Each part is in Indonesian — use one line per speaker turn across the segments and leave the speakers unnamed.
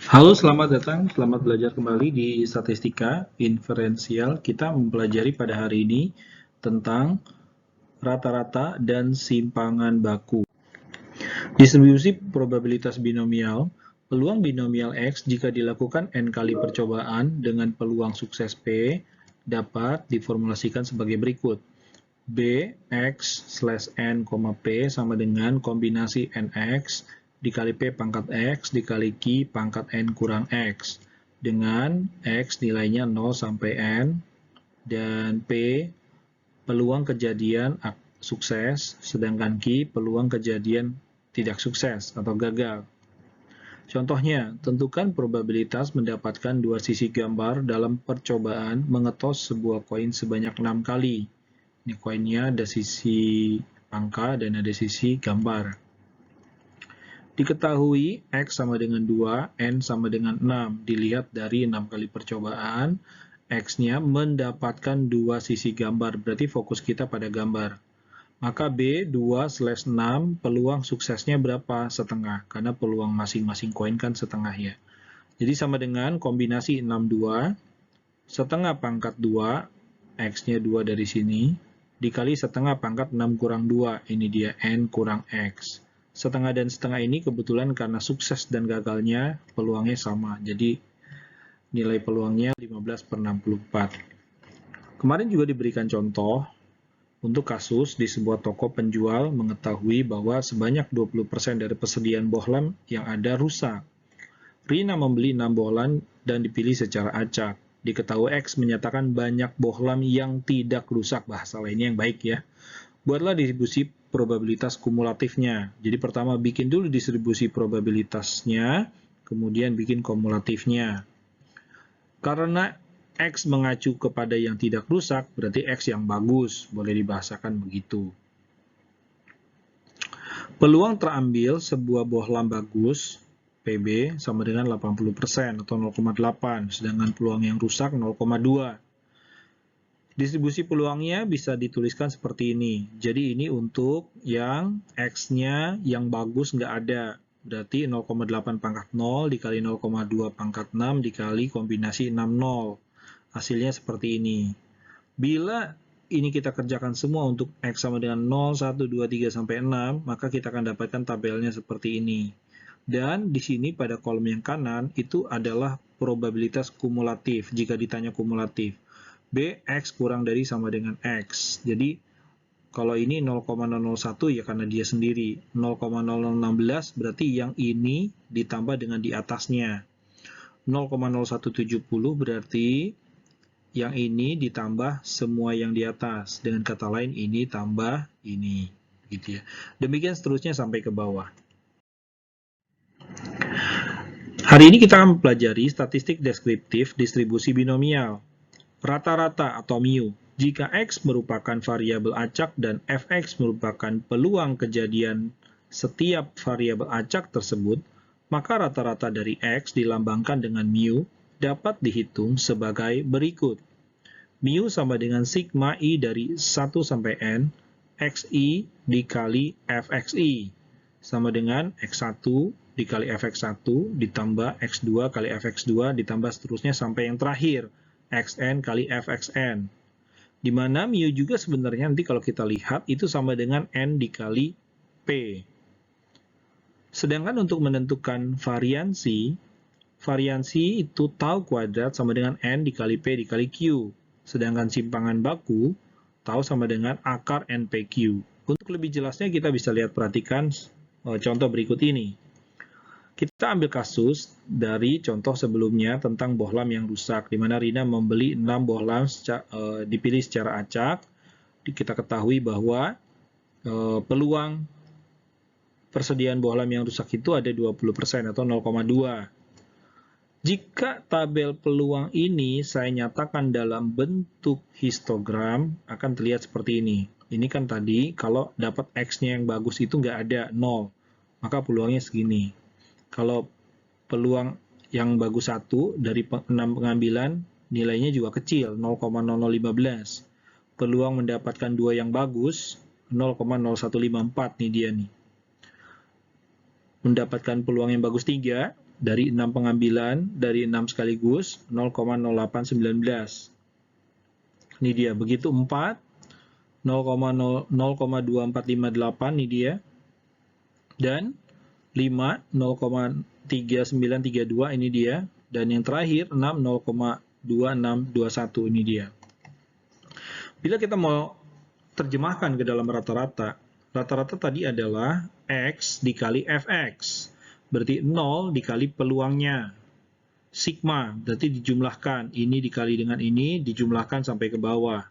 Halo, selamat datang. Selamat belajar kembali di Statistika Inferensial. Kita mempelajari pada hari ini tentang rata-rata dan simpangan baku. Distribusi probabilitas binomial. Peluang binomial X jika dilakukan N kali percobaan dengan peluang sukses P dapat diformulasikan sebagai berikut. B X slash N, P sama dengan kombinasi NX dikali P pangkat X dikali Q pangkat N kurang X. Dengan X nilainya 0 sampai N dan P peluang kejadian sukses, sedangkan Q peluang kejadian tidak sukses atau gagal. Contohnya, tentukan probabilitas mendapatkan dua sisi gambar dalam percobaan mengetos sebuah koin sebanyak 6 kali. Ini koinnya ada sisi angka dan ada sisi gambar. Diketahui X sama dengan 2, N sama dengan 6. Dilihat dari 6 kali percobaan, X-nya mendapatkan dua sisi gambar. Berarti fokus kita pada gambar. Maka B, 2/6, peluang suksesnya berapa? Setengah. Karena peluang masing-masing koin kan setengah ya. Jadi sama dengan kombinasi 62, setengah pangkat 2, X-nya 2 dari sini, dikali setengah pangkat 6 kurang 2, ini dia N kurang X. Setengah dan setengah ini kebetulan karena sukses dan gagalnya peluangnya sama, jadi nilai peluangnya 15/64. Kemarin juga diberikan contoh untuk kasus di sebuah toko penjual mengetahui bahwa sebanyak 20% dari persediaan bohlam yang ada rusak. Rina membeli 6 bohlam dan dipilih secara acak. Diketahui X menyatakan banyak bohlam yang tidak rusak. Bahasa lainnya yang baik ya. Buatlah distribusi probabilitas kumulatifnya. Jadi pertama bikin dulu distribusi probabilitasnya, kemudian bikin kumulatifnya. Karena X mengacu kepada yang tidak rusak, berarti X yang bagus. Boleh dibahasakan begitu. Peluang terambil sebuah bohlam bagus PB sama dengan 80% atau 0,8, sedangkan peluang yang rusak 0,2. Distribusi peluangnya bisa dituliskan seperti ini. Jadi ini untuk yang X-nya yang bagus nggak ada. Berarti 0,8 pangkat 0 dikali 0,2 pangkat 6 dikali kombinasi 60. Hasilnya seperti ini. Bila ini kita kerjakan semua untuk X sama dengan 0, 1, 2, 3, sampai 6, maka kita akan dapatkan tabelnya seperti ini. Dan di sini pada kolom yang kanan itu adalah probabilitas kumulatif, jika ditanya kumulatif. B, X kurang dari sama dengan X. Jadi, kalau ini 0,001 ya karena dia sendiri. 0,0016 berarti yang ini ditambah dengan di atasnya. 0,0170 berarti yang ini ditambah semua yang di atas. Dengan kata lain, ini tambah ini. Gitu ya. Demikian seterusnya sampai ke bawah. Hari ini kita akan mempelajari statistik deskriptif distribusi binomial. Rata-rata atau mu. Jika X merupakan variabel acak dan Fx merupakan peluang kejadian setiap variabel acak tersebut, maka rata-rata dari X dilambangkan dengan mu dapat dihitung sebagai berikut. Mu sama dengan sigma I dari 1 sampai N, Xi dikali Fxi, sama dengan X1 dikali Fx1 ditambah X2 kali Fx2 ditambah seterusnya sampai yang terakhir, Xn kali Fxn. Di mana mu juga sebenarnya nanti kalau kita lihat itu sama dengan N dikali P. Sedangkan untuk menentukan variansi itu tau kuadrat sama dengan N dikali P dikali Q. Sedangkan simpangan baku tau sama dengan akar NPQ. Untuk lebih jelasnya kita bisa perhatikan contoh berikut ini. Kita ambil kasus dari contoh sebelumnya tentang bohlam yang rusak, di mana Rina membeli 6 bohlam dipilih secara acak. Kita ketahui bahwa peluang persediaan bohlam yang rusak itu ada 20% atau 0,2. Jika tabel peluang ini saya nyatakan dalam bentuk histogram, akan terlihat seperti ini. Ini kan tadi kalau dapat X-nya yang bagus itu nggak ada, 0. Maka peluangnya segini. Kalau peluang yang bagus 1 dari 6 pengambilan, nilainya juga kecil, 0,0015. Peluang mendapatkan 2 yang bagus, 0,0154 nih dia nih. Mendapatkan peluang yang bagus 3, dari 6 pengambilan, dari 6 sekaligus, 0,0819. Ini dia, begitu 4, 0,2458 ini dia. Dan 5, 0,3932 ini dia. Dan yang terakhir 6, 0,2621 ini dia. Bila kita mau terjemahkan ke dalam rata-rata, rata-rata tadi adalah X dikali Fx. Berarti 0 dikali peluangnya. Sigma, berarti dijumlahkan. Ini dikali dengan ini, dijumlahkan sampai ke bawah.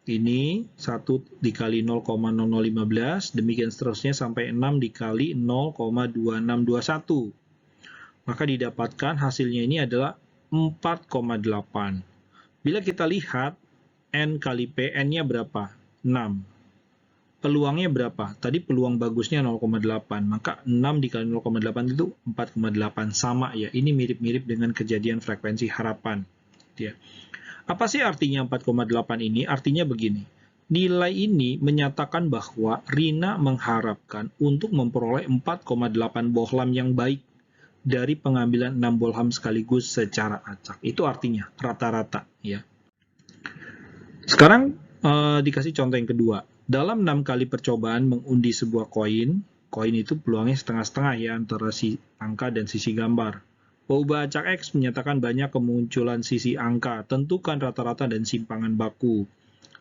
Ini 1 dikali 0,0015, demikian seterusnya sampai 6 dikali 0,2621. Maka didapatkan hasilnya ini adalah 4,8. Bila kita lihat N kali P, N-nya berapa? 6. Peluangnya berapa? Tadi peluang bagusnya 0,8, maka 6 dikali 0,8 itu 4,8. Sama ya, ini mirip-mirip dengan kejadian frekuensi harapan. Ya. Apa sih artinya 4,8 ini? Artinya begini, nilai ini menyatakan bahwa Rina mengharapkan untuk memperoleh 4,8 bohlam yang baik dari pengambilan 6 bohlam sekaligus secara acak. Itu artinya rata-rata. Ya. Sekarang dikasih contoh yang kedua. Dalam 6 kali percobaan mengundi sebuah koin itu peluangnya setengah-setengah ya antara si angka dan sisi gambar. Peubah acak X menyatakan banyak kemunculan sisi angka. Tentukan rata-rata dan simpangan baku.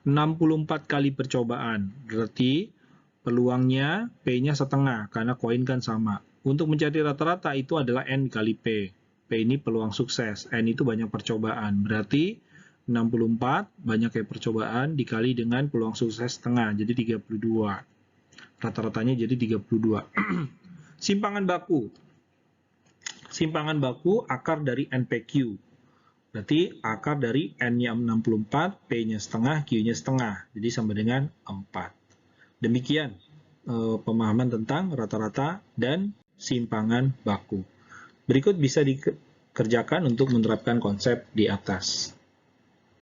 64 kali percobaan. Berarti peluangnya P-nya setengah karena koin kan sama. Untuk mencari rata-rata itu adalah N kali P. P ini peluang sukses. N itu banyak percobaan. Berarti 64 banyak kayak percobaan dikali dengan peluang sukses setengah. Jadi 32. Rata-ratanya jadi 32. Simpangan baku. Simpangan baku akar dari NPQ. Berarti akar dari N-nya 64, P-nya setengah, Q-nya setengah. Jadi sama dengan 4. Demikian pemahaman tentang rata-rata dan simpangan baku. Berikut bisa dikerjakan untuk menerapkan konsep di atas.